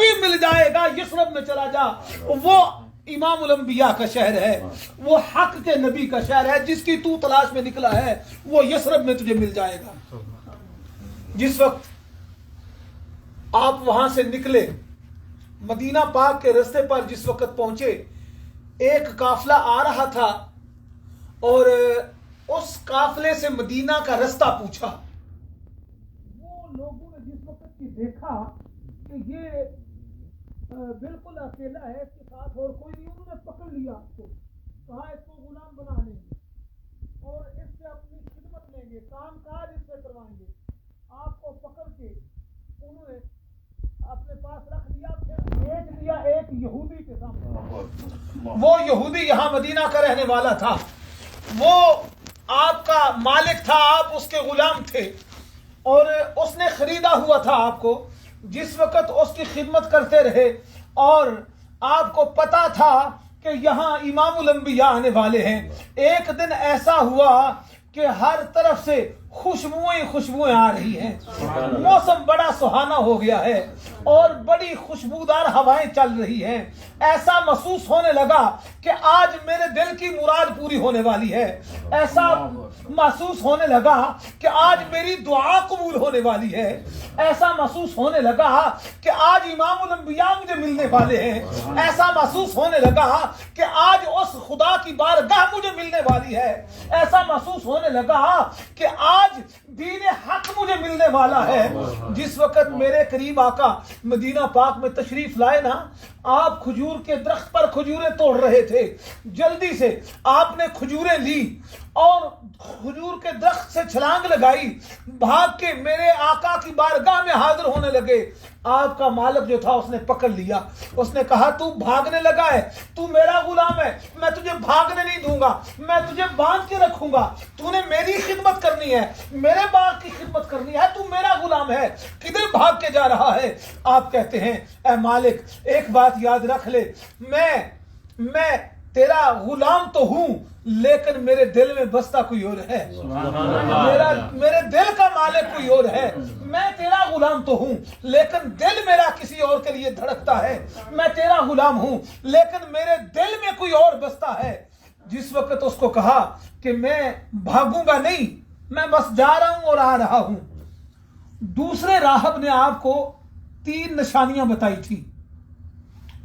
بھی مل جائے گا، یثرب میں چلا جا، وہ امام الانبیاء کا شہر ہے، وہ حق کے نبی کا شہر ہے، جس کی تو تلاش میں نکلا ہے وہ یثرب میں تجھے مل جائے گا۔ جس وقت آپ وہاں سے نکلے، مدینہ پاک کے رستے پر جس وقت پہنچے، ایک قافلہ آ رہا تھا اور اس قافلے سے مدینہ کا رستہ پوچھا۔ وہ لوگوں نے جس وقت کی دیکھا کہ یہ بالکل اکیلا ہے، اس کے ساتھ اور کوئی نہیں، انہوں نے پکڑ لیا آپ کو، کہا اس کو غلام بنا لیں گے اور اس سے اپنی خدمت لیں گے، کام کاج اس سے کروائیں گے۔ آپ کو پکڑ کے انہوں نے اپنے پاس رکھ لیا، پھر بیچ دیا ایک یہودی کے سامنے۔ وہ یہودی یہاں مدینہ کا رہنے والا تھا، وہ آپ کا مالک تھا، آپ اس کے غلام تھے اور اس نے خریدا ہوا تھا آپ کو۔ جس وقت اس کی خدمت کرتے رہے اور آپ کو پتا تھا کہ یہاں امام الانبیاء آنے والے ہیں، ایک دن ایسا ہوا کہ ہر طرف سے خوشبوئیں آ رہی ہیں، موسم بڑا سہانا ہو گیا ہے اور بڑی خوشبودار ہوائیں چل رہی ہیں۔ ایسا محسوس ہونے لگا کہ آج میرے دل کی مراد پوری ہونے والی ہے، ایسا محسوس ہونے لگا کہ آج میری دعا قبول ہونے والی ہے، ایسا محسوس ہونے لگا کہ آج امام الانبیاء مجھے ملنے والے ہیں، ایسا محسوس ہونے لگا کہ آج اس خدا کی بارگاہ مجھے ملنے والی ہے، ایسا محسوس ہونے لگا کہ آج دین حق مجھے ملنے والا ہے۔ جس وقت میرے قریب آقا مدینہ پاک میں تشریف لائے نا، آپ کھجور کے درخت پر کھجوریں توڑ رہے تھے، جلدی سے آپ نے کھجوریں لی اور کھجور کے درخت سے چھلانگ لگائی، بھاگ کے میرے آقا کی بارگاہ میں حاضر ہونے لگے۔ آپ کا مالک جو تھا اس نے پکڑ لیا، اس نے کہا تو بھاگنے لگا ہے، تو میرا غلام ہے، میں تجھے بھاگنے نہیں دوں گا، میں تجھے باندھ کے رکھوں گا، تو نے میری خدمت کرنی ہے، میرے باغ کی خدمت کرنی ہے، تو میرا غلام ہے، کدھر بھاگ کے جا رہا ہے؟ آپ کہتے ہیں اے مالک ایک بات یاد رکھ لے، میں تیرا غلام تو ہوں لیکن میرے دل میں بستا کوئی اور ہے، میرے دل کا مالک کوئی اور ہے۔ میں تیرا غلام تو ہوں لیکن دل میرا کسی اور کے لیے دھڑکتا ہے، میں تیرا غلام ہوں لیکن میرے دل میں کوئی اور بستا ہے۔ جس وقت اس کو کہا کہ میں بھاگوں گا نہیں، میں بس جا رہا ہوں اور آ رہا ہوں، دوسرے راہب نے آپ کو 3 نشانیاں بتائی تھی،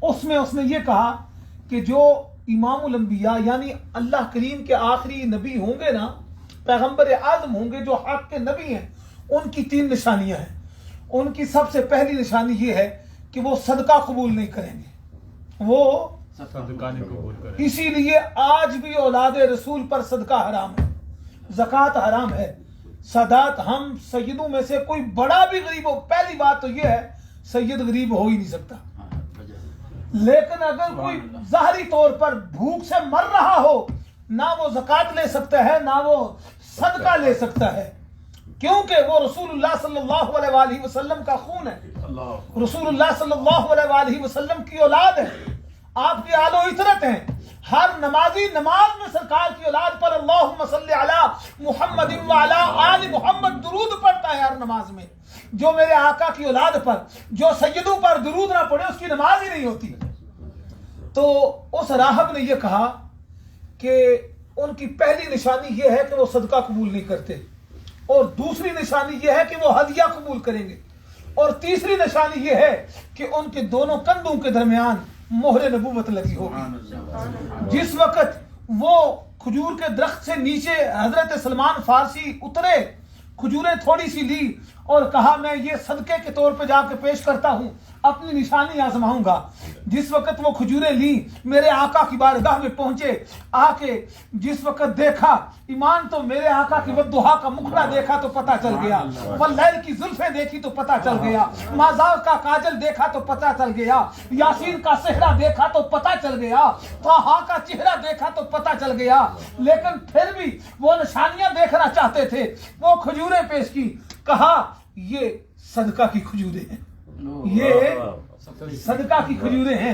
اس میں اس نے یہ کہا کہ جو امام الانبیاء یعنی اللہ کریم کے آخری نبی ہوں گے نا، پیغمبر اعظم ہوں گے جو حق کے نبی ہیں، ان کی 3 نشانیاں ہیں۔ ان کی سب سے پہلی نشانی یہ ہے کہ وہ صدقہ قبول نہیں کریں گے، وہ صدقہ نہیں قبول کریں گے۔ اسی لیے آج بھی اولاد رسول پر صدقہ حرام ہے، زکوٰۃ حرام ہے، سادات ہم سیدوں میں سے کوئی بڑا بھی غریب ہو، پہلی بات تو یہ ہے سید غریب ہو ہی نہیں سکتا، لیکن اگر کوئی ظاہری طور پر بھوک سے مر رہا ہو، نہ وہ زکوٰۃ لے سکتا ہے نہ وہ صدقہ لے سکتا ہے، کیونکہ وہ رسول اللہ صلی اللہ علیہ وآلہ وسلم کا خون ہے، رسول اللہ صلی اللہ علیہ وآلہ وسلم کی اولاد ہے، آپ کی آل و عطرت ہیں۔ ہر نمازی نماز میں سرکار کی اولاد پر اللہم صلی علی محمد وعلی آل محمد درود پڑھتا ہے ہر نماز میں۔ جو میرے آقا کی اولاد پر، جو سیدوں پر درود نہ پڑھے اس کی نماز ہی نہیں ہوتی۔ تو اس راہب نے یہ کہا کہ ان کی پہلی نشانی یہ ہے کہ وہ صدقہ قبول نہیں کرتے، اور دوسری نشانی یہ ہے کہ وہ ہدیہ قبول کریں گے، اور تیسری نشانی یہ ہے کہ ان کے دونوں کندھوں کے درمیان مہر نبوت لگی ہوگی۔ جس وقت وہ کھجور کے درخت سے نیچے حضرت سلمان فارسی اترے، کھجوریں تھوڑی سی لی اور کہا میں یہ صدقے کے طور پہ جا کے پیش کرتا ہوں، اپنی نشانی آزماؤں گا۔ جس وقت وہ کھجوریں لی، میرے آقا کی بارگاہ میں پہنچے، آ کے جس وقت دیکھا ایمان تو میرے آقا کی والضحیٰ کا مکھڑا دیکھا تو پتہ چل گیا، واللیل کی زلفیں دیکھی تو پتہ چل گیا، مازاغ کا کاجل دیکھا تو پتہ چل گیا، یاسین کا صحرا دیکھا تو پتہ چل گیا، طٰہٰ کا چہرہ دیکھا تو پتہ چل گیا، لیکن پھر بھی وہ نشانیاں دیکھنا چاہتے تھے۔ وہ کھجوریں پیش کی، کہا یہ صدقہ کی کھجوریں ہیں، یہ صدقہ کی کھجوریں ہیں۔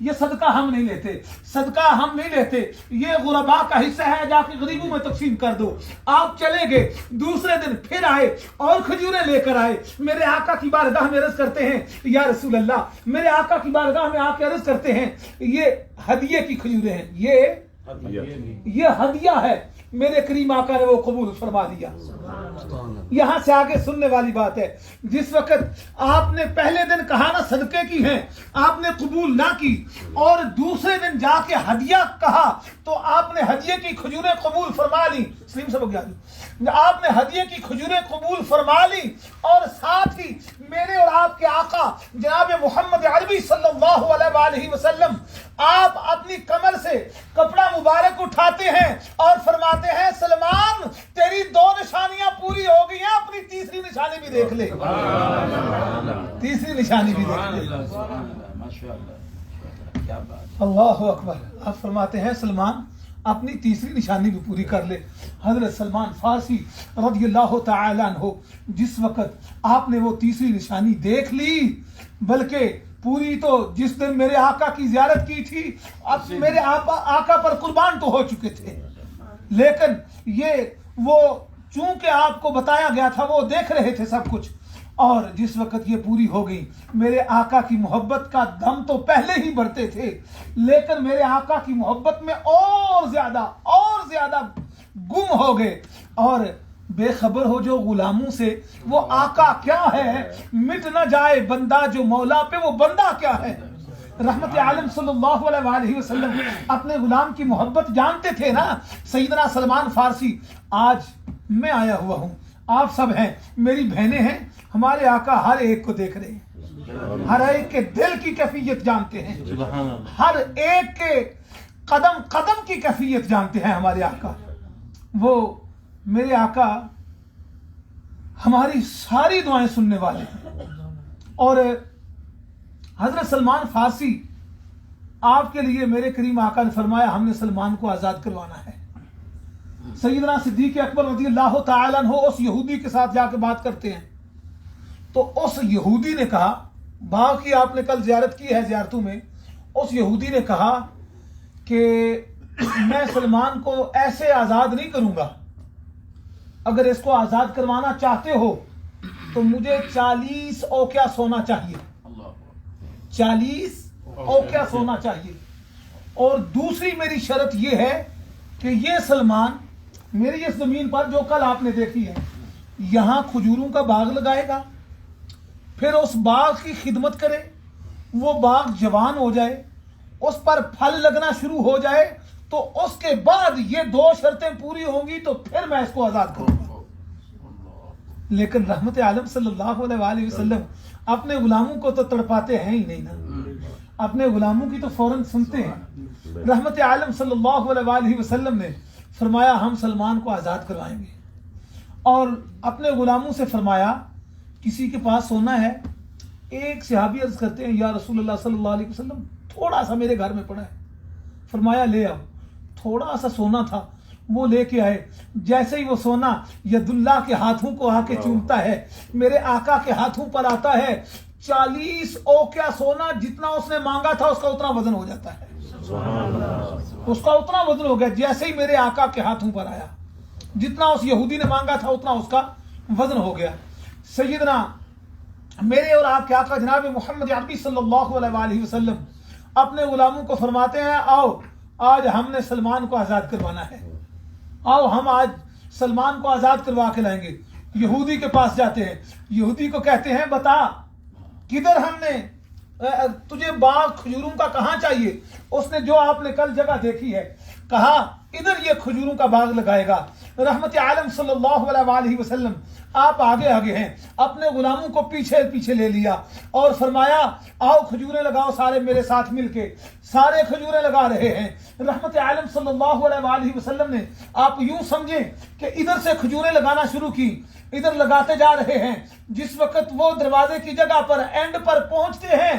یہ صدقہ ہم نہیں لیتے، یہ غرباء کا حصہ ہے، جا کے غریبوں میں تقسیم کر دو۔ آپ چلے گئے، دوسرے دن پھر آئے اور کھجوریں لے کر آئے، میرے آقا کی بارگاہ میں عرض کرتے ہیں یا رسول اللہ، میرے آقا کی بارگاہ میں آ کے عرض کرتے ہیں یہ ہدیے کی کھجوریں ہیں، یہ ہدیہ ہے۔ میرے کریم آقا نے وہ قبول فرما دیا۔ یہاں سے آگے سننے والی بات ہے، جس وقت آپ نے پہلے دن کہا نا صدقے کی ہیں، آپ نے قبول نہ کی، اور دوسرے دن جا کے ہدیہ کہا تو آپ نے ہدیے کی کھجوریں قبول فرما لی۔ سلیم سبق یاد ہے، آپ نے ہدیے کی کھجوریں قبول فرما لی، اور ساتھ ہی میرے اور آپ کے آقا جناب محمد عربی صلی اللہ علیہ وآلہ وسلم، آپ اپنی کمر سے کپڑا مبارک اٹھاتے ہیں اور فرماتے ہیں سلمان تیری 2 نشانیاں پوری ہو گئی ہیں، اپنی تیسری نشانی بھی دیکھ لے، تیسری نشانی بھی دیکھ لے۔ اللہ اکبر۔ آپ فرماتے ہیں سلمان اپنی تیسری نشانی بھی پوری کر لے۔ حضرت سلمان فارسی رضی اللہ تعالیٰ عنہ جس وقت آپ نے وہ تیسری نشانی دیکھ لی، بلکہ پوری تو جس دن میرے آقا کی زیارت کی تھی، اب میرے آقا پر قربان تو ہو چکے تھے، لیکن یہ وہ چونکہ آپ کو بتایا گیا تھا وہ دیکھ رہے تھے سب کچھ، اور جس وقت یہ پوری ہو گئی، میرے آقا کی محبت کا دم تو پہلے ہی بڑھتے تھے، لیکن میرے آقا کی محبت میں اور زیادہ گم ہو گئے، اور بے خبر ہو جو غلاموں سے وہ آقا کیا ہے، مٹ نہ جائے بندہ جو مولا پہ، وہ بندہ کیا ہے۔ رحمت عالم صلی اللہ علیہ وآلہ وسلم اپنے غلام کی محبت جانتے تھے نا۔ سیدنا سلمان فارسی، آج میں آیا ہوا ہوں، آپ سب ہیں، میری بہنیں ہیں، ہمارے آقا ہر ایک کو دیکھ رہے ہیں، ہر ایک کے دل کی کیفیت جانتے ہیں، ہر ایک کے قدم قدم کی کیفیت جانتے ہیں ہمارے آقا۔ وہ میرے آقا ہماری ساری دعائیں سننے والے ہیں، اور حضرت سلمان فارسی آپ کے لیے میرے کریم آقا نے فرمایا ہم نے سلمان کو آزاد کروانا ہے۔ سیدنا صدیق اکبر رضی اللہ تعالیٰ عنہ اس یہودی کے ساتھ جا کے بات کرتے ہیں، تو اس یہودی نے کہا، باغ کی آپ نے کل زیارت کی ہے زیارتوں میں، اس یہودی نے کہا کہ میں سلمان کو ایسے آزاد نہیں کروں گا، اگر اس کو آزاد کروانا چاہتے ہو تو مجھے 40 اوقیہ سونا چاہیے، 40 اوقیہ سونا چاہیے، اور دوسری میری شرط یہ ہے کہ یہ سلمان میری اس زمین پر جو کل آپ نے دیکھی ہے یہاں کھجوروں کا باغ لگائے گا، پھر اس باغ کی خدمت کرے، وہ باغ جوان ہو جائے، اس پر پھل لگنا شروع ہو جائے، تو اس کے بعد یہ 2 شرطیں پوری ہوں گی تو پھر میں اس کو آزاد کروں گا۔ لیکن رحمت عالم صلی اللہ علیہ وآلہ وسلم اپنے غلاموں کو تو تڑپاتے ہیں ہی نہیں نا، اپنے غلاموں کی تو فوراً سنتے ہیں۔ رحمت عالم صلی اللہ علیہ وآلہ وسلم نے فرمایا ہم سلمان کو آزاد کروائیں گے، اور اپنے غلاموں سے فرمایا کسی کے پاس سونا ہے؟ ایک صحابی عرض کرتے ہیں یا رسول اللہ صلی اللہ علیہ وسلم تھوڑا سا میرے گھر میں پڑا ہے۔ فرمایا لے آؤ۔ تھوڑا سا سونا تھا، وہ لے کے آئے، جیسے ہی وہ سونا ید اللہ کے ہاتھوں کو آ کے چومتا ہے، میرے آقا کے ہاتھوں پر آتا ہے، 40 اوقیہ سونا جتنا اس نے مانگا تھا اس کا اتنا وزن ہو جاتا ہے، اس کا اتنا وزن ہو گیا جیسے ہی میرے آقا کے ہاتھوں پر آیا، جتنا اس یہودی نے مانگا تھا اتنا اس کا وزن ہو گیا۔ سیدنا میرے اور آپ کے آقا جناب محمد عربی صلی اللہ علیہ وآلہ وسلم اپنے غلاموں کو فرماتے ہیں آؤ آج ہم نے سلمان کو آزاد کروانا ہے، آؤ ہم آج سلمان کو آزاد کروا کے لائیں گے۔ یہودی کے پاس جاتے ہیں، یہودی کو کہتے ہیں بتا کدھر ہم نے تجھے باغ کھجوروں کا کہاں چاہیے؟ اس نے جو آپ نے کل جگہ دیکھی ہے کہا ادھر یہ کھجوروں کا باغ لگائے گا۔ رحمت عالم صلی اللہ علیہ وآلہ وسلم آپ آگے آگے ہیں، اپنے غلاموں کو پیچھے پیچھے لے لیا اور فرمایا آؤ کھجوریں لگاؤ سارے میرے ساتھ مل کے، سارے کھجوریں لگا رہے ہیں۔ رحمت عالم صلی اللہ علیہ وآلہ وسلم نے آپ یوں سمجھیں کہ ادھر سے کھجوریں لگانا شروع کی، ادھر لگاتے جا رہے ہیں، جس وقت وہ دروازے کی جگہ پر اینڈ پر پہنچتے ہیں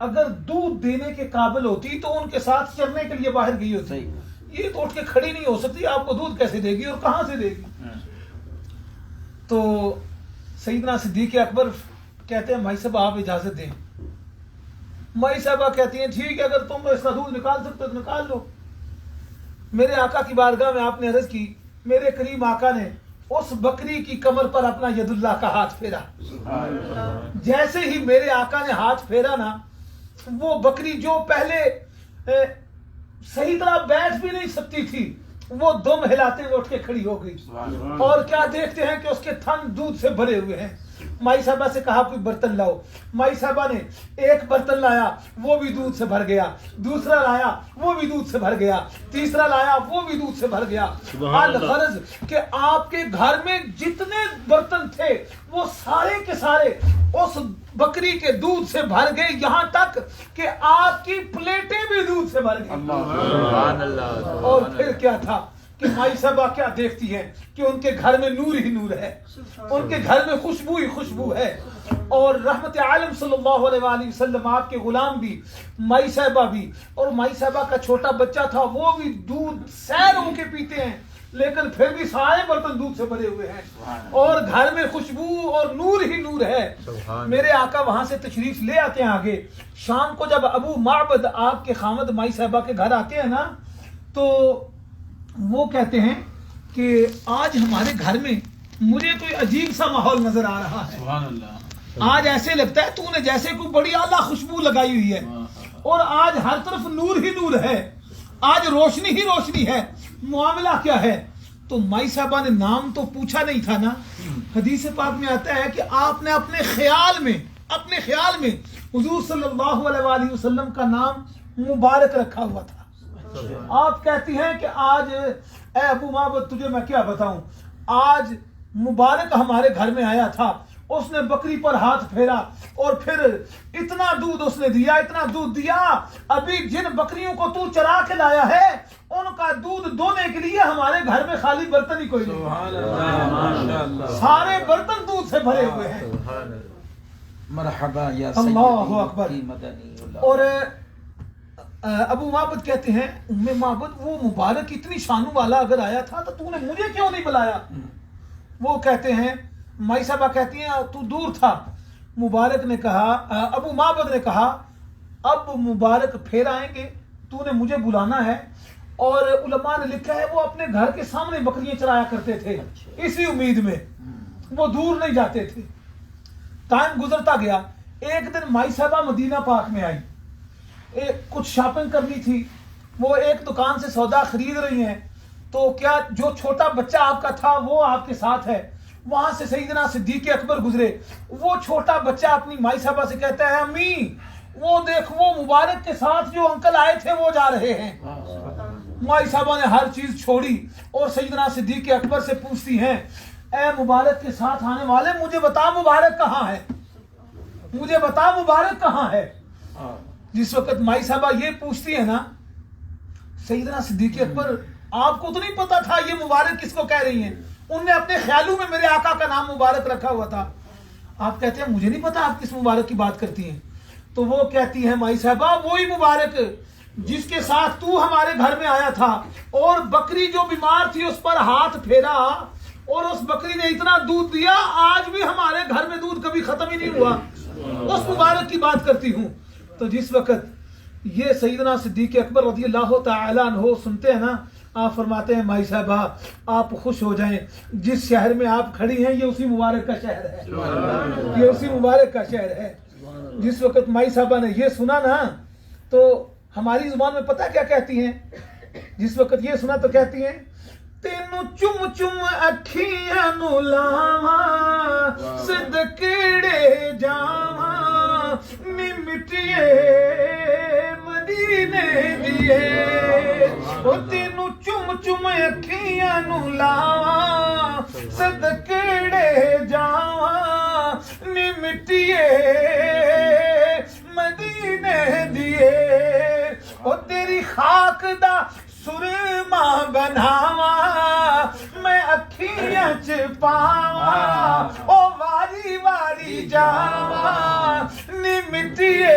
اگر دودھ دینے کے قابل ہوتی تو ان کے ساتھ چرنے کے لیے باہر گئی ہوتی. یہ تو اٹھ کے کھڑی نہیں ہو سکتی, آپ کو دودھ کیسے دے گی اور کہاں سے دے گی؟ تو سیدنا صدیق اکبر کہتے ہیں مائی صاحب آپ اجازت دیں. مائی صاحبہ کہتی ہیں ٹھیک ہے, اگر تم اس کا دودھ نکال سکتے تو نکال لو. میرے آقا کی بارگاہ میں آپ نے عرض کی, میرے کریم آقا نے اس بکری کی کمر پر اپنا ید اللہ کا ہاتھ پھیرا. جیسے ہی میرے آقا نے ہاتھ پھیرا نا, وہ بکری جو پہلے صحیح طرح بیٹھ بھی نہیں سکتی تھی, وہ دم ہلاتے ہوئے اٹھ کے کھڑی ہو گئی. اور کیا دیکھتے ہیں کہ اس کے تھن دودھ سے بھرے ہوئے ہیں. مائی صاحبہ سے کہا کوئی برتن لاؤ. مائی صاحبہ نے ایک برتن لایا, وہ بھی دودھ سے بھر گیا. دوسرا لایا, وہ بھی دودھ سے بھر گیا. تیسرا لایا, وہ بھی دودھ سے بھر گیا. الغرض کہ آپ کے گھر میں جتنے برتن تھے وہ سارے کے سارے اس بکری کے دودھ سے بھر گئے, یہاں تک کہ آپ کی پلیٹیں بھی دودھ سے بھر گئی. اور پھر کیا تھا کہ مائی صاحبہ کیا دیکھتی ہیں کہ ان کے گھر میں نور ہی نور ہے, ان کے گھر میں خوشبو ہی خوشبو ہے. اور رحمت عالم صلی اللہ علیہ وآلہ وسلم, آپ کے غلام بھی, مائی صاحبہ بھی, اور مائی صاحبہ کا چھوٹا بچہ تھا وہ بھی دودھ سیر ہو کے پیتے ہیں, لیکن پھر بھی سارے برتن دودھ سے بھرے ہوئے ہیں, اور گھر میں خوشبو اور نور ہی نور ہے. میرے آقا وہاں سے تشریف لے آتے ہیں آگے. شام کو جب ابو معبد آپ کے خامد مائی صاحبہ کے گھر آتے ہیں نا, تو وہ کہتے ہیں کہ آج ہمارے گھر میں مجھے کوئی عجیب سا ماحول نظر آ رہا ہے. سبحان اللہ. آج ایسے لگتا ہے تو نے جیسے کوئی بڑی اعلیٰ خوشبو لگائی ہوئی ہے, اور آج ہر طرف نور ہی نور ہے, آج روشنی ہی روشنی ہے. معاملہ کیا ہے؟ تو مائی صاحبہ نے نام تو پوچھا نہیں تھا نا. حدیث پاک میں آتا ہے کہ آپ نے اپنے خیال میں حضور صلی اللہ علیہ وآلہ وسلم کا نام مبارک رکھا ہوا تھا. آپ کہتی ہیں کہ آج اے ابو معبد تجھے میں کیا بتاؤں, آج مبارک ہمارے گھر میں آیا تھا, اس نے بکری پر ہاتھ پھیرا اور پھر اتنا دودھ اس نے دیا, اتنا دودھ دیا, ابھی جن بکریوں کو تو چرا کے لایا ہے ان کا دودھ دونے کے لیے ہمارے گھر میں خالی برتن ہی کوئی نہیں, سارے برتن دودھ سے بھرے ہوئے ہیں. مرحبا یا اللہ اکبر. مدنی. اور ابو معبد کہتے ہیں ام معبد وہ مبارک اتنی شانوں والا اگر آیا تھا تو تو نے مجھے کیوں نہیں بلایا؟ وہ کہتے ہیں, مائی صاحبہ کہتی ہیں تو دور تھا. مبارک نے کہا, ابو معبد نے کہا اب مبارک پھر آئیں گے, تو نے مجھے بلانا ہے. اور علماء نے لکھا ہے وہ اپنے گھر کے سامنے بکریاں چرایا کرتے تھے اسی امید میں, وہ دور نہیں جاتے تھے. ٹائم گزرتا گیا. ایک دن مائی صاحبہ مدینہ پاک میں آئی, کچھ شاپنگ کرنی تھی. وہ ایک دکان سے سودا خرید رہی ہیں, تو کیا جو چھوٹا بچہ آپ کا تھا وہ آپ کے ساتھ ہے. وہاں سے سیدنا صدیق اکبر گزرے. وہ چھوٹا بچہ اپنی مائی صاحبہ سے کہتا ہے امی وہ دیکھ وہ مبارک کے ساتھ جو انکل آئے تھے وہ جا رہے ہیں. مائی صاحبہ نے ہر چیز چھوڑی اور سیدنا صدیق اکبر سے پوچھتی ہیں اے مبارک کے ساتھ آنے والے, مجھے بتا مبارک کہاں ہے, مجھے بتا مبارک کہاں ہے. جس وقت مائی صاحبہ یہ پوچھتی ہے نا, سیدنا صدیق اکبر آپ کو تو نہیں پتا تھا یہ مبارک کس کو کہہ رہی ہیں, ان نے اپنے خیالوں میں میرے آقا کا نام مبارک رکھا ہوا تھا. آپ کہتے ہیں مجھے نہیں پتا آپ کس مبارک کی بات کرتی ہیں. تو وہ کہتی ہیں مائی صاحبہ وہی مبارک جس کے ساتھ تو ہمارے گھر میں آیا تھا, اور بکری جو بیمار تھی اس پر ہاتھ پھیرا اور اس بکری نے اتنا دودھ دیا, آج بھی ہمارے گھر میں دودھ کبھی ختم ہی نہیں ہوا, اس مبارک کی بات کرتی ہوں. تو جس وقت یہ سیدنا صدیق اکبر رضی اللہ تعالیٰ عنہ سنتے ہیں نا, آپ فرماتے ہیں مائی صاحبہ آپ خوش ہو جائیں, جس شہر میں آپ کھڑی ہیں یہ اسی مبارک کا شہر ہے, یہ اسی مبارک کا شہر ہے. جس وقت مائی صاحبہ نے یہ سنا نا, تو ہماری زبان میں پتہ کیا کہتی ہیں, جس وقت یہ سنا تو کہتی ہیں تینوں چم چم اکھیاں نو لاواں صدقڑے جاواں نی مٹیے مدینے دیے, او تینوں چم چم اکھیاں نو لاواں صدقڑے جاواں نی مٹیے مدینے دیے, او تیری خاک دا سرما بناواں میں اکھیاں چ پاواں, او واری واری جاواں نی مٹیے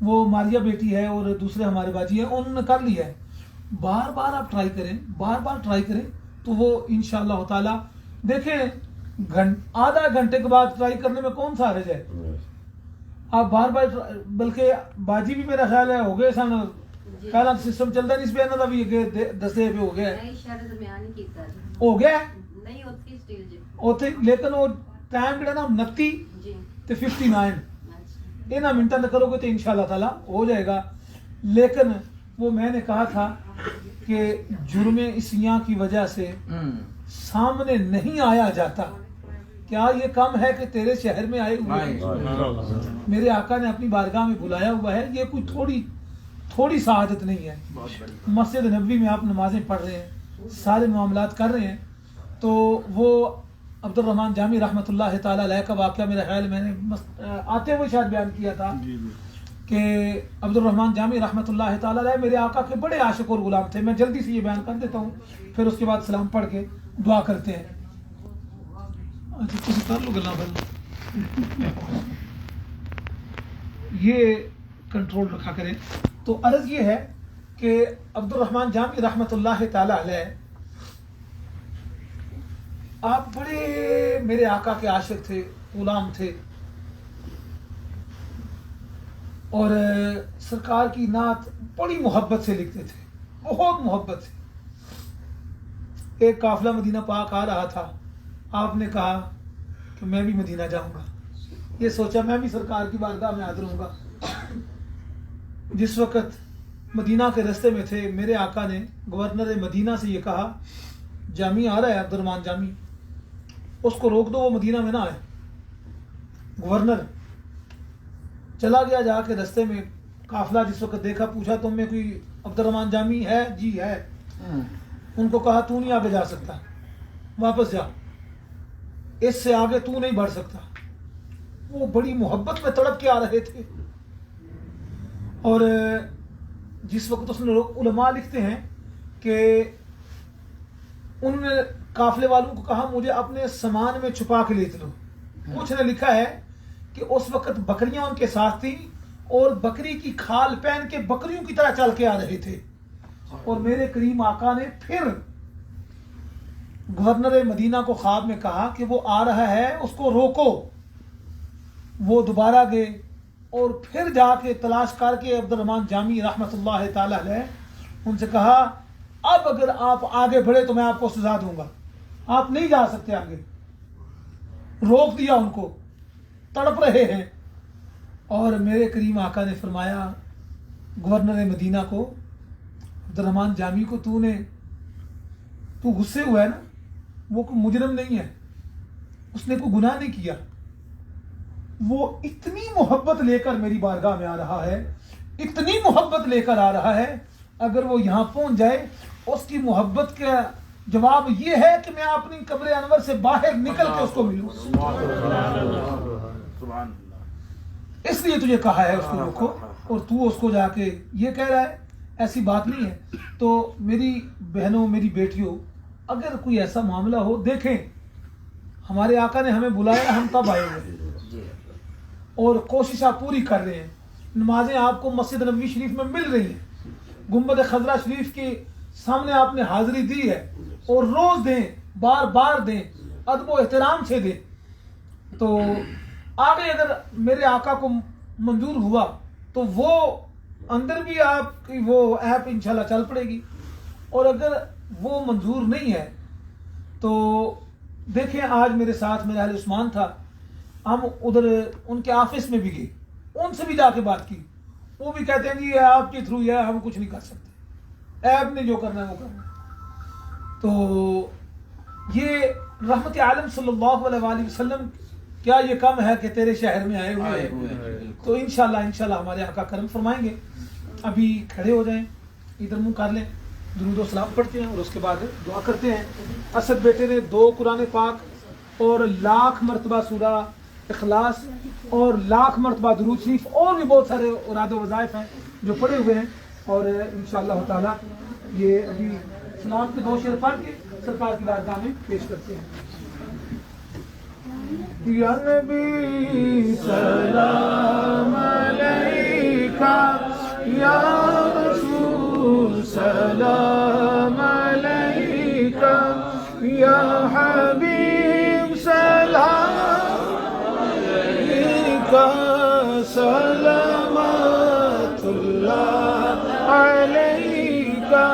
وہ ماریہ بیٹی ہے اور دوسرے ہمارے باجی ہیں، انہوں نے کر لیا ہے. بار بار آپ ٹرائی کریں، بار بار ٹرائی کریں تو وہ انشاءاللہ تعالی دیکھیں آدھا گھنٹے کے بعد ٹرائی کرنے میں کون سا حرج ہے. آپ بار بار بلکہ باجی بھی میرا خیال ہے ہو گئے سن پہلا سسٹم چلتا نہیں اس پہ انہوں بھی دسے پہ ہو گیا ہو گیا لیکن وہ ٹائم جہاں نا 29 تے 59 انہاں منٹاں میں کرو گے تو انشاءاللہ تعالی ہو جائے گا. لیکن وہ میں نے کہا تھا کہ جرم اسیاں کی وجہ سے سامنے نہیں آیا جاتا. کیا یہ کم ہے کہ تیرے شہر میں آئے ہوئے ہیں؟ میرے آقا نے اپنی بارگاہ میں بلایا ہوا ہے. یہ کوئی تھوڑی سعادت نہیں ہے. مسجد نبوی میں آپ نمازیں پڑھ رہے ہیں، سارے معاملات کر رہے ہیں. تو وہ عبد الرحمن جامی رحمۃ اللہ تعالی علیہ کا واقعہ میرا خیال میں نے آتے ہوئے شاید بیان کیا تھا کہ عبد الرحمن جامی رحمۃ اللہ تعالی علیہ میرے آقا کے بڑے عاشق اور غلام تھے. میں جلدی سے یہ بیان کر دیتا ہوں، پھر اس کے بعد سلام پڑھ کے دعا کرتے ہیں. اچھا کچھ کر لو گلا بھائی، یہ کنٹرول رکھا کریں. تو عرض یہ ہے کہ عبد الرحمن جامی رحمۃ اللہ تعالی علیہ آپ بڑے میرے آقا کے عاشق تھے، غلام تھے، اور سرکار کی نعت بڑی محبت سے لکھتے تھے، بہت محبت سے. ایک قافلہ مدینہ پاک آ رہا تھا، آپ نے کہا کہ میں بھی مدینہ جاؤں گا. یہ سوچا میں بھی سرکار کی بارگاہ میں حاضر ہوں گا. جس وقت مدینہ کے رستے میں تھے میرے آقا نے گورنر مدینہ سے یہ کہا جامی آ رہا ہے عبد الرحمن جامی، اس کو روک دو، وہ مدینہ میں نہ آئے. گورنر چلا گیا، جا کے رستے میں قافلہ جس وقت دیکھا پوچھا تم میں کوئی عبد الرحمن جامی ہے؟ جی ہے. ان کو کہا تو نہیں آگے جا سکتا، واپس جا، اس سے آگے تو نہیں بڑھ سکتا. وہ بڑی محبت میں تڑپ کے آ رہے تھے. اور جس وقت اس نے علماء لکھتے ہیں کہ انہوں نے قافلے والوں کو کہا مجھے اپنے سامان میں چھپا کے لے چلو. کچھ نے لکھا ہے کہ اس وقت بکریاں ان کے ساتھ تھیں اور بکری کی کھال پہن کے بکریوں کی طرح چل کے آ رہے تھے. اور میرے کریم آقا نے پھر گورنر مدینہ کو خواب میں کہا کہ وہ آ رہا ہے، اس کو روکو. وہ دوبارہ گئے اور پھر جا کے تلاش کر کے عبد الرحمن جامی رحمۃ اللہ تعالی علیہ ان سے کہا اب اگر آپ آگے بڑھے تو میں آپ کو سزا دوں گا، آپ نہیں جا سکتے آگے. روک دیا ان کو، تڑپ رہے ہیں. اور میرے کریم آقا نے فرمایا گورنر مدینہ کو عبد الرحمن جامی کو تو غصے ہوا ہے نا، وہ کوئی مجرم نہیں ہے، اس نے کوئی گناہ نہیں کیا. وہ اتنی محبت لے کر میری بارگاہ میں آ رہا ہے، اتنی محبت لے کر آ رہا ہے، اگر وہ یہاں پہنچ جائے اس کی محبت کا جواب یہ ہے کہ میں اپنی قبر انور سے باہر نکل کے اس کو ملوں. اس لیے تجھے کہا ہے اس کو روکو، اور تو اس کو جا کے یہ کہہ رہا ہے. ایسی بات نہیں ہے. تو میری بہنوں، میری بیٹیوں، اگر کوئی ایسا معاملہ ہو، دیکھیں ہمارے آقا نے ہمیں بلایا، ہم تب آئے ہوئے اور کوشش آپ پوری کر رہے ہیں. نمازیں آپ کو مسجد نبوی شریف میں مل رہی ہیں، گنبد خضرا شریف کے سامنے آپ نے حاضری دی ہے، اور روز دیں، بار بار دیں، ادب و احترام سے دیں. تو آگے اگر میرے آقا کو منظور ہوا تو وہ اندر بھی آپ کی وہ ایپ انشاءاللہ چل پڑے گی. اور اگر وہ منظور نہیں ہے تو دیکھیں آج میرے ساتھ میرا اہل عثمان تھا، ہم ادھر ان کے آفس میں بھی گئے، ان سے بھی جا کے بات کی. وہ بھی کہتے ہیں جی یہ آپ کے تھرو ہے، ہم کچھ نہیں کر سکتے، ایپ نے جو کرنا ہے وہ کرنا ہے. تو یہ رحمت عالم صلی اللہ علیہ وآلہ وسلم کیا یہ کم ہے کہ تیرے شہر میں آئے ہوئے ہیں. تو انشاءاللہ ہمارے آقا کرم فرمائیں گے. ابھی کھڑے ہو جائیں، ادھر منہ کر لیں، درود و سلام پڑھتے ہیں اور اس کے بعد دعا کرتے ہیں. اسد بیٹے نے 2 قرآن پاک اور 1,00,000 مرتبہ سورہ اخلاص اور 1,00,000 مرتبہ درود شریف اور بھی بہت سارے اراد و وظائف ہیں جو پڑے ہوئے ہیں. اور انشاءاللہ تعالی یہ ابھی سلام کے 2 شعر پڑھ کے سرکار کی بارگاہ میں پیش کرتے ہیں. یا نبی سلام علیکہ یا رسول سلام علیکہ یا حبیب سلام علیکہ صلوات اللہ علیکہ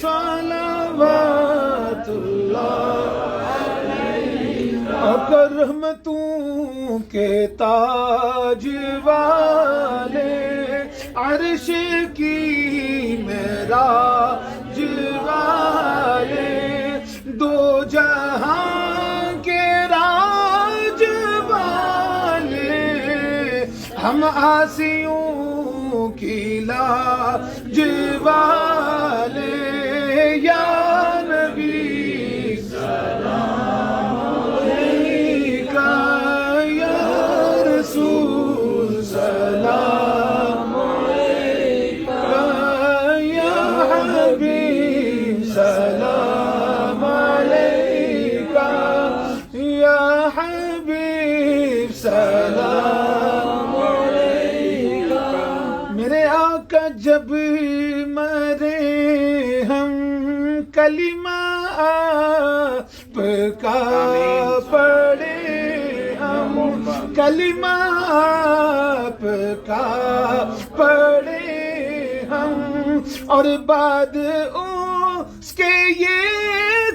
صلوات اللہ اگر رحمتوں کے تاج والے عرش کی معراج والے دو جہاں کے راج والے ہم آسیوں کی لاج والے یا نبی سلام علیکہ یا حبیب سلام علیکہ یا حبیب سلام علیکہ میرے آقا جب مرے ہم کلمہ آپ کا پڑھے ہم کلمہ آپ کا پڑھے ہم اور بعد اس کے یہ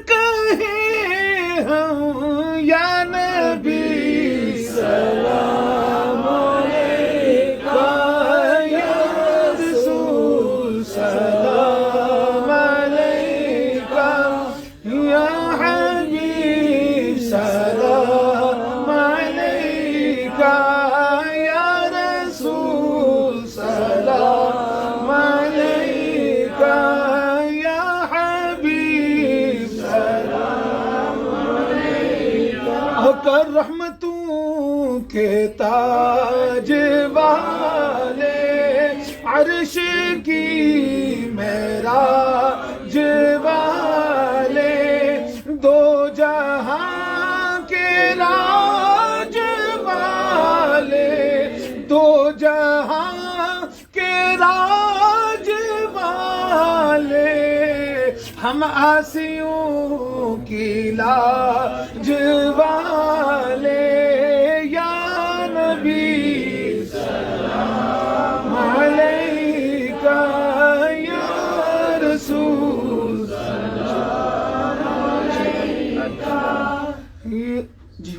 کہیں ہم یا نبی سلام علیکہ یا رسول سلام علیکہ یا حبیب سلام علیکہ یا رسول سلام علیکہ یا حبیب سلام علیکہ کر رحمتوں کے تاج والے عرش کی معراج والے دو جہاں کے راج والے دو جہاں کے راج والے ہم آسیوں کی لاج والے یا نبی سلام علیکہ یا رسول سلام علیکہ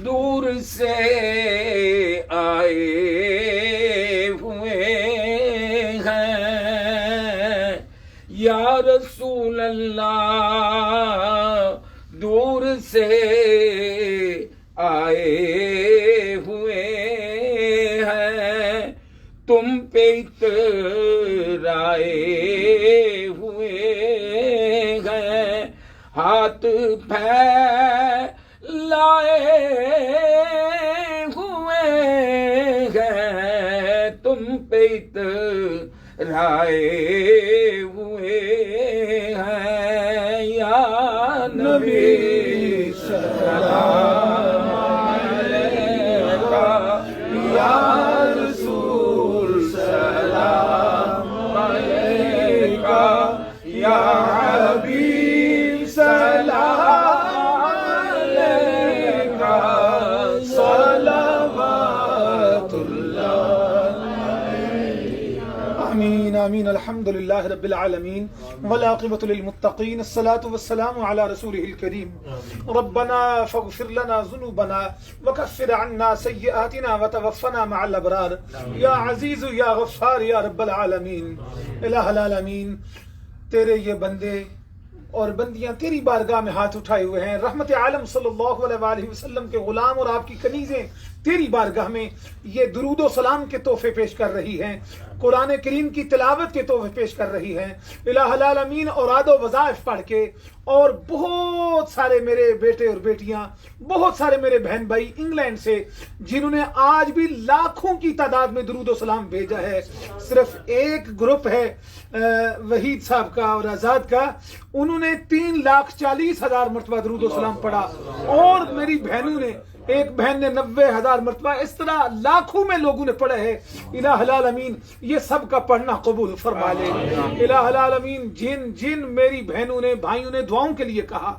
دور سے آئے ہوئے ہیں یا رسول اللہ دور سے آئے ہوئے ہیں تم پہ اترائے ہوئے ہیں ہاتھ پھیلائے ہوئے ہیں تم پہ اترائے ہوئے ہیں یا نبی سلام علیکہ یا رسول سلام علیکہ یا حبیب سلام علیکہ صلوات اللہ آمین آمین الحمد للہ رب العالمین والعاقبۃ للمتقین الصلاة والسلام علی رسولہ الکریم ربنا فاغفر لنا ذنوبنا وکفر عنا سیئاتنا وتوفنا مع الابرار یا عزیز یا غفار یا رب العالمین الہ العالمین تیرے یہ بندے اور بندیاں تیری بارگاہ میں ہاتھ اٹھائے ہوئے ہیں رحمت عالم صلی اللہ علیہ وآلہ وسلم کے غلام اور آپ کی کنیزیں تیری بارگاہ میں یہ درود و سلام کے تحفے پیش کر رہی ہیں قرآن کریم کی تلاوت کے تحفے پیش کر رہی ہیں الہ العالمین اوراد و وظائف پڑھ کے اور بہت سارے میرے بیٹے اور بیٹیاں بہت سارے میرے بہن بھائی انگلینڈ سے جنہوں نے آج بھی لاکھوں کی تعداد میں درود و سلام بھیجا ہے صرف ایک گروپ ہے وحید صاحب کا اور آزاد کا انہوں نے 3,40,000 مرتبہ درود و سلام پڑھا اور میری بہنوں نے ایک بہن نے 90,000 مرتبہ، اس طرح لاکھوں میں لوگوں نے پڑھے ہیں۔ الہ العالمین یہ سب کا پڑھنا قبول فرما لے۔ الہ العالمین جن میری بہنوں نے بھائیوں نے دعاؤں کے لیے کہا،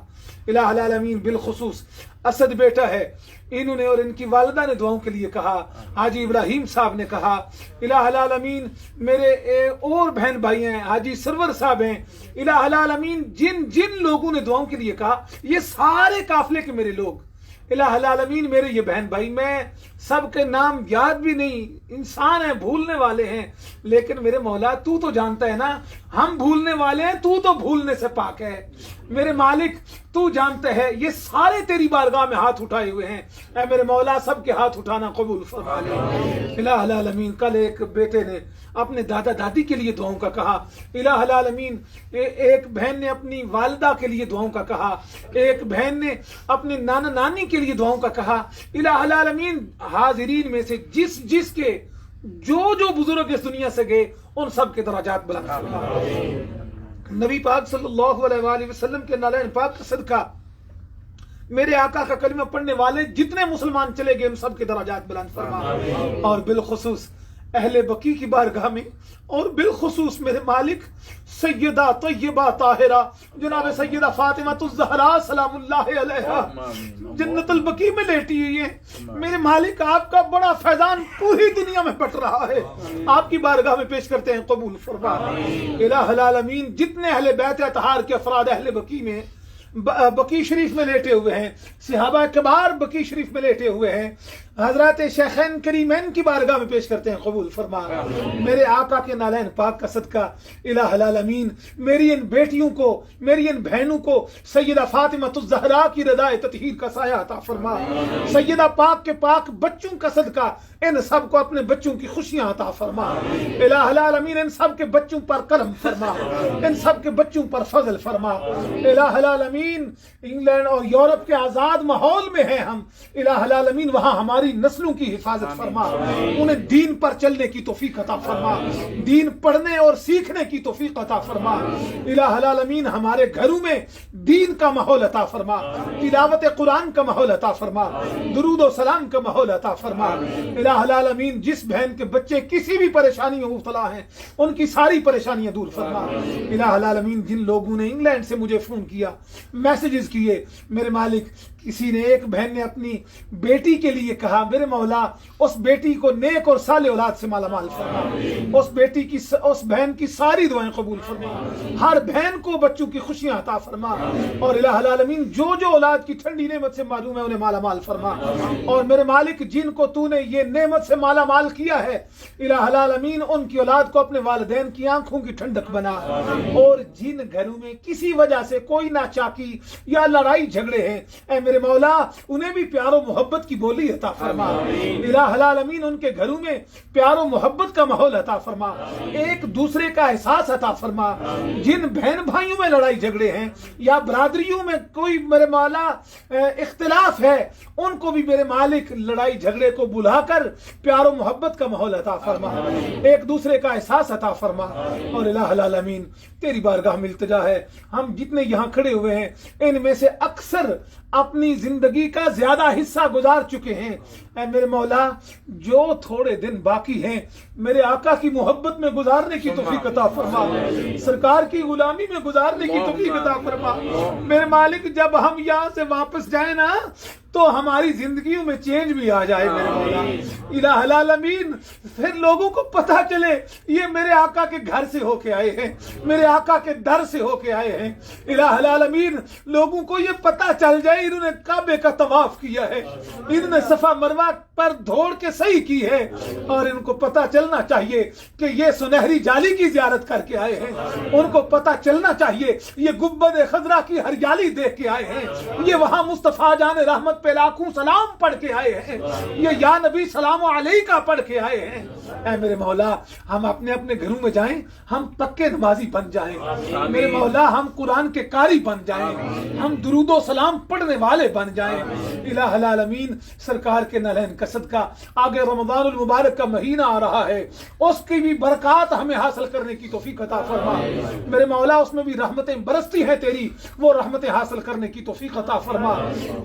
الہ العالمین بالخصوص اسد بیٹا ہے، انہوں نے اور ان کی والدہ نے دعاؤں کے لیے کہا، حاجی ابراہیم صاحب نے کہا، الہ العالمین میرے اور بہن بھائی ہیں، حاجی سرور صاحب ہیں، الہ العالمین جن لوگوں نے دعاؤں کے لیے کہا، یہ سارے قافلے کے میرے لوگ، الہ العالمین میرے یہ بہن بھائی، میں سب کے نام یاد بھی نہیں، انسان ہیں، بھولنے والے ہیں، لیکن میرے مولا تو تو جانتا ہے نا، ہم بھولنے والے ہیں، تو تو بھولنے سے پاک ہے میرے مالک، تو جانتا ہے، یہ سارے تیری بارگاہ میں ہاتھ اٹھائے ہوئے ہیں، اے میرے مولا سب کے ہاتھ اٹھانا قبول فرما لے۔ الہ العالمین کل ایک بیٹے نے اپنے دادا دادی کے لیے دعاؤں کا کہا، الہ العالمین ایک بہن نے اپنی والدہ کے لیے دعاؤں کا کہا، ایک بہن نے اپنے نانا نانی کے لیے دعاؤں کا کہا، الہ العالمین حاضرین میں سے جس کے جو بزرگ اس دنیا سے گئے ان سب کے درجات بلند فرما۔ نبی پاک صلی اللہ علیہ وآلہ وسلم کے نالین پاک کا صدقہ میرے آقا کا کلمہ پڑھنے والے جتنے مسلمان چلے گئے ان سب کے درجات بلند فرما، اور بالخصوص اہل بقی کی بارگاہ میں، اور بالخصوص میرے مالک سیدہ طیبہ طاہرہ جناب سیدہ فاطمہ الزہرا سلام اللہ علیہا جنت البقیع میں لیٹی ہوئی ہے، میرے مالک آپ کا بڑا فیضان پوری دنیا میں بٹ رہا ہے، آپ کی بارگاہ میں پیش کرتے ہیں قبول فرما۔ الہ العالمین جتنے اہل بیت اطہار کے افراد اہل بقیع میں بقیع شریف میں لیٹے ہوئے ہیں، صحابہ کبار بقیع شریف میں لیٹے ہوئے ہیں، حضرات شیخین کریمین کی بارگاہ میں پیش کرتے ہیں قبول فرما۔ میرے آقا کے نالین پاک کا صدقہ الہ العالمین میری ان بیٹیوں کو، میری ان بہنوں کو سیدہ فاطمہ الزہرا کی رضا تطہیر کا سایہ عطا فرما، سیدہ پاک کے پاک بچوں کا صدقہ ان سب کو اپنے بچوں کی خوشیاں عطا فرما، الہ العالمین ان سب کے بچوں پر کرم فرما، ان سب کے بچوں پر فضل فرما، الہ العالمین انگلینڈ اور یورپ کے آزاد ماحول میں ہیں ہم، الہ العالمین وہاں ہماری نسلوں کی حفاظت فرما، انہیں دین پر چلنے کی توفیق عطا فرما، دین پڑھنے اور سیکھنے کی توفیق عطا فرما، الہ العالمین ہمارے گھروں میں دین کا ماحول عطا فرما، تلاوت قرآن کا ماحول عطا فرما، درود و سلام کا ماحول عطا فرما، الہ العالمین جس بہن کے بچے کسی بھی پریشانی میں مبتلا ہیں ان کی ساری پریشانیاں دور فرما، الہ العالمین جن لوگوں نے انگلینڈ سے مجھے فون کیا، میسیجز کیے، میرے مالک کسی نے ایک بہن نے اپنی بیٹی کے لیے کہا، میرے مولا اس بیٹی کو نیک اور صالح اولاد سے مالا مال فرما، اس بیٹی کی اس بہن کی ساری دعائیں قبول فرما، ہر بہن کو بچوں کی خوشیاں عطا فرما، اور الہ العالمین جو اولاد کی ٹھنڈی نعمت سے معلوم ہے انہیں مالا مال فرما، اور میرے مالک جن کو تو نے یہ نعمت سے مالا مال کیا ہے الہ العالمین ان کی اولاد کو اپنے والدین کی آنکھوں کی ٹھنڈک بنا، اور جن گھروں میں کسی وجہ سے کوئی ناچاکی یا لڑائی جھگڑے ہیں اے میرے مولا انہیں بھی پیار و محبت کی بولی عطا فرما، الہ العالمین ان کے گھروں میں پیار و محبت کا ماحول عطا فرما، ایک دوسرے کا احساس عطا فرما، جن بہن بھائیوں میں لڑائی جھگڑے ہیں یا برادریوں میں کوئی میرے مولا اختلاف ہے ان کو بھی میرے مالک لڑائی جھگڑے کو بلا کر پیار و محبت کا ماحول عطا فرما، ایک دوسرے کا احساس عطا فرما، اور الہ العالمین تیری بارگاہ میں التجا ہے ہم جتنے یہاں کھڑے ہوئے ہیں ان میں سے اکثر اپنی زندگی کا زیادہ حصہ گزار چکے ہیں، اے میرے مولا جو تھوڑے دن باقی ہیں میرے آقا کی محبت میں گزارنے کی توفیق عطا فرما، سرکار کی غلامی میں گزارنے کی توفیق عطا فرما، میرے مالک جب ہم یہاں سے واپس جائیں نا تو ہماری زندگیوں میں چینج بھی آ جائے میرے مولا، الہ العالمین پھر لوگوں کو پتہ چلے یہ میرے آقا کے گھر سے ہو کے آئے ہیں، میرے آقا کے در سے ہو کے آئے ہیں، الہ العالمین لوگوں کو یہ پتہ چل جائے انہوں نے کعبے کا طواف کیا ہے، انہوں نے صفا مروہ پر دوڑ کے صحیح کی ہے، اور ان کو پتہ چلنا چاہیے کہ یہ سنہری جالی کی زیارت کر کے آئے ہیں، ان کو پتہ چلنا چاہیے یہ گنبد خضرا کی ہریالی دیکھ کے آئے ہیں، یہ وہاں مصطفیٰ جان رحمت پہ لاکھوں سلام پڑھ کے آئے ہیں، یہ یا نبی سلام علیکہ پڑھ کے آئے ہیں، اے میرے مولا ہم اپنے اپنے گھروں میں جائیں ہم پکے نمازی بن جائیں، میرے مولا ہم قرآن کے قاری بن جائیں، ہم درود و سلام پڑھنے والے بن جائیں، الہ العالمین سرکار کے نالین کا صدقہ آگے رمضان المبارک کا مہینہ آ رہا ہے اس کی بھی برکات ہمیں حاصل کرنے کی توفیق عطا فرما، میرے مولا اس میں بھی رحمتیں برستی ہیں تیری، وہ رحمتیں حاصل کرنے کی توفیق عطا فرما،